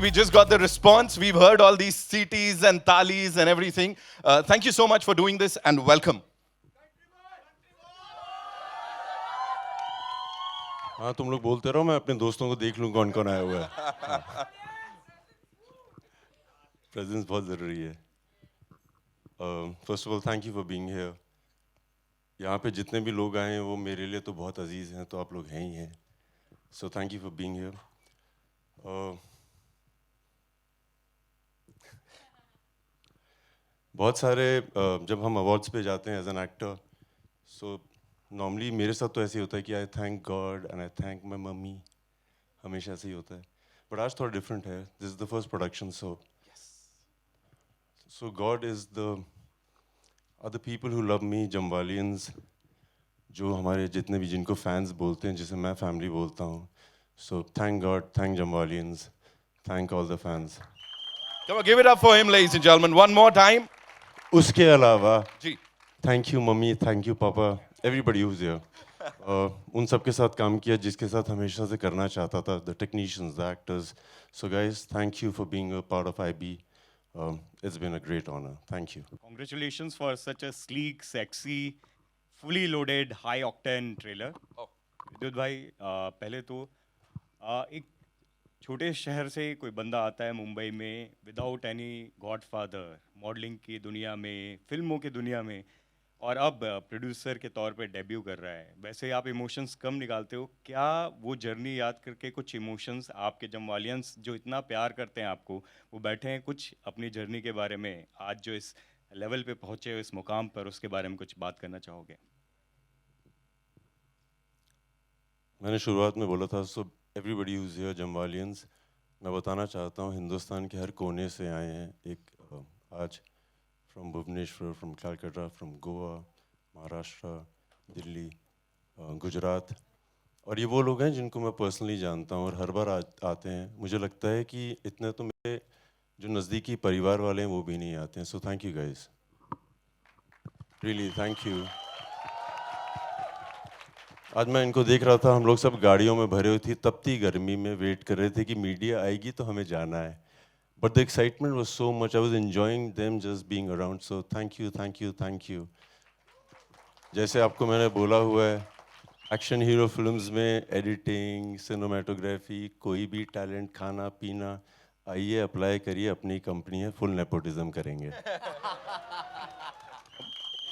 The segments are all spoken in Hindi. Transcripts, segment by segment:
We just got the response. We've heard all these CTs and talis and everything. Thank you so much for doing this and welcome. हाँ तुम लोग बोलते रहो, मैं अपने दोस्तों को देख लूँ कौन कौन आया हुआ है. प्रेजेंस बहुत ज़रूरी है. First of all thank you for being here. यहाँ पे जितने भी लोग आए हैं वो मेरे लिए तो बहुत अजीज़ हैं, तो आप लोग हैं ही हैं. So thank you for being here. बहुत सारे जब हम अवार्ड्स पे जाते हैं as an actor, so normally मेरे साथ तो ऐसे ही होता है कि I thank God and I thank my mummy. हमेशा ऐसे ही होता है. बट आज थोड़ा डिफरेंट है. This is the first production, so God is the other people who love me, Jamwalians, जो हमारे जितने भी जिनको फैंस बोलते हैं, जिसे मैं फैमिली बोलता हूँ. So thank God, thank Jamwalians, thank all the fans. Come on, give it up for him, ladies and gentlemen. One more time. उसके अलावा जी. thank you mummy, thank you पापा, everybody who's here. उन सब के साथ काम किया जिसके साथ हमेशा से करना चाहता था. The technicians, the actors. So guys, thank you for being a part of IB. It's been a great honor. Thank you. Congratulations for such a sleek, sexy, fully loaded, high-octane trailer. विद्युत भाई, पहले तो एक छोटे शहर से कोई बंदा आता है मुंबई में विदाउट एनी गॉडफादर, मॉडलिंग की दुनिया में, फिल्मों की दुनिया में, और अब प्रोड्यूसर के तौर पे डेब्यू कर रहा है. वैसे आप इमोशंस कम निकालते हो, क्या वो जर्नी याद करके कुछ इमोशंस आपके जमवालियंस जो इतना प्यार करते हैं आपको, वो बैठे हैं कुछ अपनी जर्नी के बारे में, आज जो इस लेवल पे पहुँचे हो, इस मुकाम पर, उसके बारे में कुछ बात करना चाहोगे? मैंने शुरुआत में बोला था, सो एवरीबडी हुज हियर जमवालियंस. मैं बताना चाहता हूँ हिंदुस्तान के हर कोने से आए हैं. एक आज from Bhubaneswar, from Calcutta, from Goa, Maharashtra, Delhi, Gujarat. और ये वो लोग हैं जिनको मैं पर्सनली जानता हूँ और हर बार आते हैं. मुझे लगता है कि इतने तो मेरे जो नज़दीकी परिवार वाले हैं वो भी नहीं आते हैं. So thank you guys, really thank you. आज मैं इनको देख रहा था, हम लोग सब गाड़ियों में भरे हुए थे, तपती गर्मी में वेट कर रहे थे कि मीडिया आएगी तो हमें जाना है. But the excitement was so much. I was enjoying them just being around. So thank you, thank you, thank you. जैसे आपको मैंने बोला हुआ है, एक्शन हीरो फिल्म्स में एडिटिंग, सिनेमाटोग्राफी, कोई भी टैलेंट, खाना पीना, आइए अप्लाई करिए, अपनी कंपनी है, फुल नेपोटिज्म करेंगे.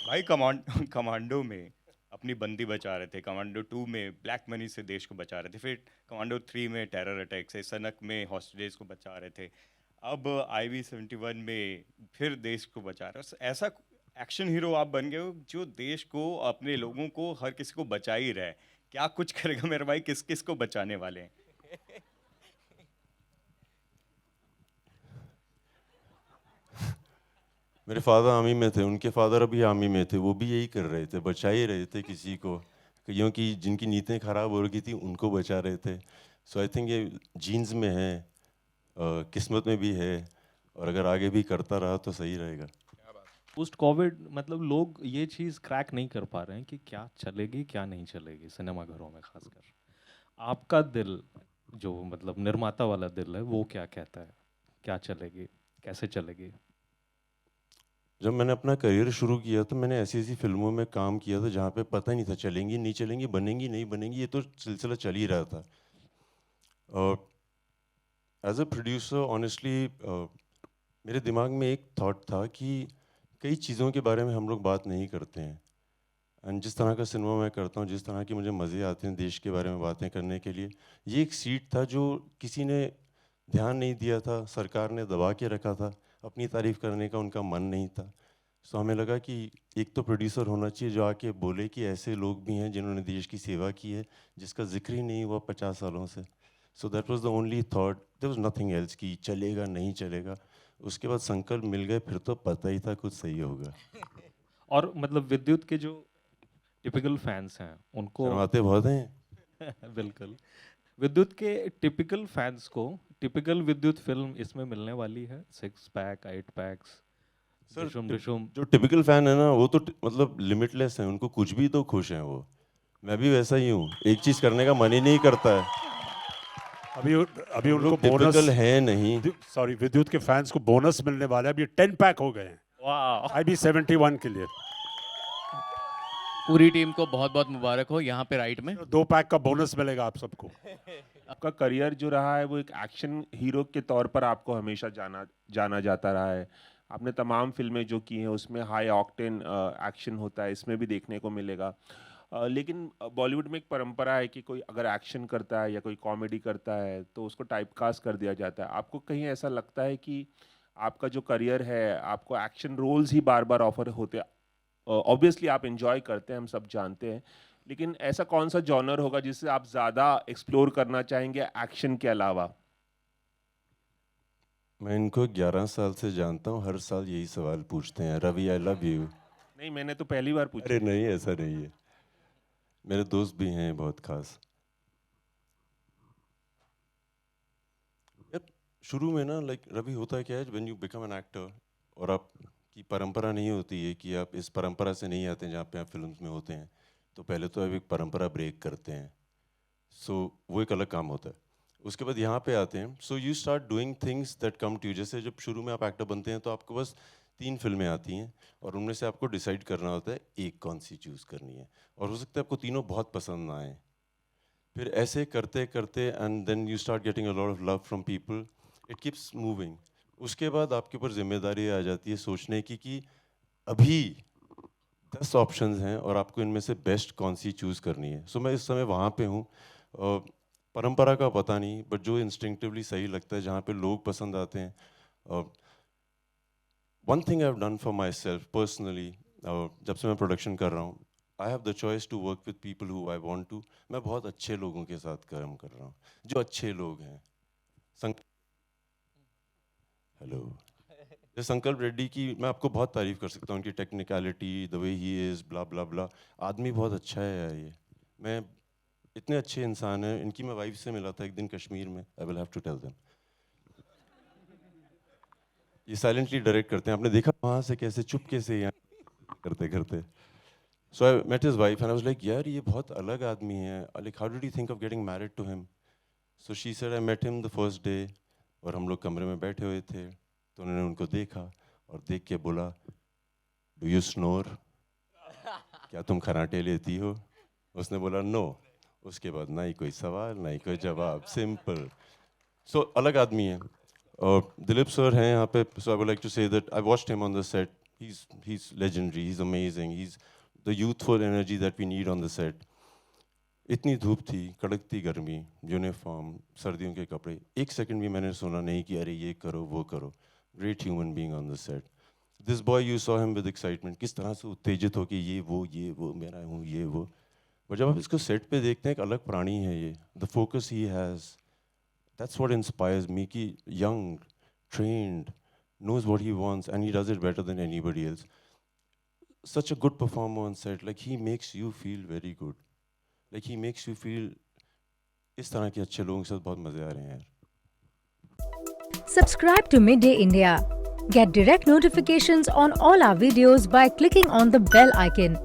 भाई कमांडो में अपनी बंदी बचा रहे थे, कमांडो 2 में ब्लैक मनी से देश को बचा रहे थे, फिर कमांडो 3 में टेरर अटैक से, सनक में हॉस्टेजेस को बचा रहे थे, अब IB-71 में फिर देश को बचा रहे हो. ऐसा एक्शन हीरो आप बन गए हो जो देश को, अपने लोगों को, हर किसी को बचा ही रहा है. क्या कुछ करेगा मेरे भाई, किस किस को बचाने वाले हैं? मेरे फादर आर्मी में थे, उनके फादर अभी आर्मी में थे, वो भी यही कर रहे थे, बचा ही रहे थे किसी को, कईयों की जिनकी नीतियाँ खराब हो रही थी उनको बचा रहे थे. सो आई थिंक ये जीन्स में है, किस्मत में भी है, और अगर आगे भी करता रहा तो सही रहेगा. पोस्ट कोविड मतलब लोग ये चीज़ क्रैक नहीं कर पा रहे हैं कि क्या चलेगी क्या नहीं चलेगी सिनेमा घरों में. खासकर आपका दिल, जो मतलब निर्माता वाला दिल है, वो क्या कहता है, क्या चलेगी, कैसे चलेगी? जब मैंने अपना करियर शुरू किया तो मैंने ऐसी ऐसी फिल्मों में काम किया था जहाँ पे पता ही नहीं था चलेंगी नहीं चलेंगी, बनेंगी नहीं बनेंगी, ये तो सिलसिला चल ही रहा था. एज अ प्रोड्यूसर ऑनेस्टली मेरे दिमाग में एक थॉट था कि कई चीज़ों के बारे में हम लोग बात नहीं करते हैं. एंड जिस तरह का सिनेमा मैं करता हूँ, जिस तरह की मुझे मज़े आते हैं देश के बारे में बातें करने के लिए, ये एक सीट था जो किसी ने ध्यान नहीं दिया था, सरकार ने दबा के रखा था, अपनी तारीफ़ करने का उनका मन नहीं था. सो हमें लगा कि एक तो प्रोड्यूसर होना चाहिए जो आके बोले कि ऐसे लोग भी हैं जिन्होंने देश की सेवा की है, जिसका जिक्र ही नहीं हुआ 50 सालों से. So that was the only thought, there was nothing else कि चलेगा नहीं चलेगा. उसके बाद संकल्प मिल गए, फिर तो पता ही था कुछ सही होगा. और मतलब विद्युत के जो टिपिकल फैंस हैं उनको शर्माते बहुत हैं. बिल्कुल. विद्युत के टिपिकल फैंस को टिपिकल विद्युत फिल्म इसमें मिलने वाली है, 6 पैक 8 पैक्स, सर दिशुम. जो टिपिकल फैन है ना, वो तो मतलब लिमिटलेस है, उनको कुछ भी तो खुश हैं वो. मैं भी वैसा ही हूँ, एक चीज़ करने का मन ही नहीं करता है. अभी अभी उनको लोग typical बोनस है नहीं। सॉरी विद्युत के फैंस को बोनस मिलने वाला है। अभी 10 पैक हो गए हैं वाह IB 71 के लिए। पूरी टीम को बहुत बहुत मुबारक हो। यहाँ पे राइट में 2 पैक का बोनस मिलेगा आप सबको। आपका करियर जो रहा है वो एक एक्शन हीरो के तौर पर आपको हमेशा जाना जाता रहा है। आपने तमाम फिल्में जो की हैं उसमें हाई ऑक्टेन एक्शन होता है, इसमें भी देखने को मिलेगा। लेकिन बॉलीवुड में एक परंपरा है कि कोई अगर एक्शन करता है या कोई कॉमेडी करता है तो उसको टाइपकास्ट कर दिया जाता है। आपको कहीं ऐसा लगता है कि आपका जो करियर है आपको एक्शन रोल्स ही बार बार ऑफर होते? ऑब्वियसली आप एंजॉय करते हैं, हम सब जानते हैं, लेकिन ऐसा कौन सा जॉनर होगा जिससे आप ज़्यादा एक्सप्लोर करना चाहेंगे एक्शन के अलावा? मैं इनको 11 साल से जानता हूँ, हर साल यही सवाल पूछते हैं, रवि आई लव यू। नहीं, मैंने तो पहली बार पूछा। अरे नहीं, ऐसा नहीं है, मेरे दोस्त भी हैं बहुत खास। यार शुरू में ना लाइक रवि होता है क्या है, when you become an actor और आपकी परंपरा नहीं होती है कि आप इस परंपरा से नहीं आते हैं जहाँ पे आप फिल्म्स में होते हैं, तो पहले तो आप एक परंपरा ब्रेक करते हैं, सो वो एक अलग काम होता है। उसके बाद यहाँ पे आते हैं, so you start doing things that come to you. जैसे जब शुरू में आप एक्टर बनते हैं तो आपको बस 3 फिल्में आती हैं और उनमें से आपको डिसाइड करना होता है एक कौन सी चूज़ करनी है, और हो सकता है आपको तीनों बहुत पसंद ना आए। फिर ऐसे करते करते and then you start getting a lot of love from people, it keeps moving. उसके बाद आपके ऊपर जिम्मेदारी आ जाती है सोचने की कि अभी 10 ऑप्शंस हैं और आपको इनमें से बेस्ट कौन सी चूज़ करनी है। सो मैं इस समय वहाँ पे हूँ, परंपरा का पता नहीं, बट जो इंस्टिंक्टिवली सही लगता है, जहाँ पे लोग पसंद आते हैं। One thing I have done for myself personally, जब से मैं प्रोडक्शन कर रहा हूँ, I have the choice to work with people who I want to. मैं बहुत अच्छे लोगों के साथ काम कर रहा हूँ, जो अच्छे लोग हैं। हेलो, जैसे संकल्प रेड्डी की मैं आपको बहुत तारीफ़ कर सकता हूँ, उनकी technicality, the way he is, blah blah blah. आदमी बहुत अच्छा है यार, ये मैं इतने अच्छे इंसान हैं। इनकी मैं वाइफ से मिला था एक दिन कश्मीर में, I will have to tell them. ये साइलेंटली डायरेक्ट करते हैं, आपने देखा वहाँ से कैसे चुपके से यहाँ करते करते। So I met his wife and I was like यार ये बहुत अलग आदमी है, like how did you think of getting married to him? So she said I met him the first day, और हम लोग कमरे में बैठे हुए थे, तो उन्होंने उनको देखा और देख के बोला, डू यू स्नोर? क्या तुम खराटे लेती हो? उसने बोला नो। उसके बाद ना ही कोई सवाल ना ही कोई जवाब, सिंपल। सो अलग आदमी है। और दिलीप सर हैं यहाँ पे, so I would like to say that I watched him on the set, he is legendary, he is amazing, he is the youthful energy that we need on the set. इतनी धूप थी, कड़कती गर्मी, यूनिफॉर्म, सर्दियों के कपड़े, एक सेकंड भी मैंने सुना नहीं कि अरे ये करो वो करो। Great human being on the set. This boy, you saw him with excitement, किस तरह से उत्तेजित हो कि ये वो मेरा हूँ ये वो। और जब आप इसको सेट पे देखते हैं, एक अलग प्राणी है ये। The focus he has, that's what inspires me, कि young, trained, knows what he wants and he does it better than anybody else. Such a good performer on set, like he makes you feel very good. Like he makes you feel इस तरह के अच्छे लोगों के साथ बहुत मजे आ रहे हैं यार। Subscribe to Midday India. Get direct notifications on all our videos by clicking on the bell icon.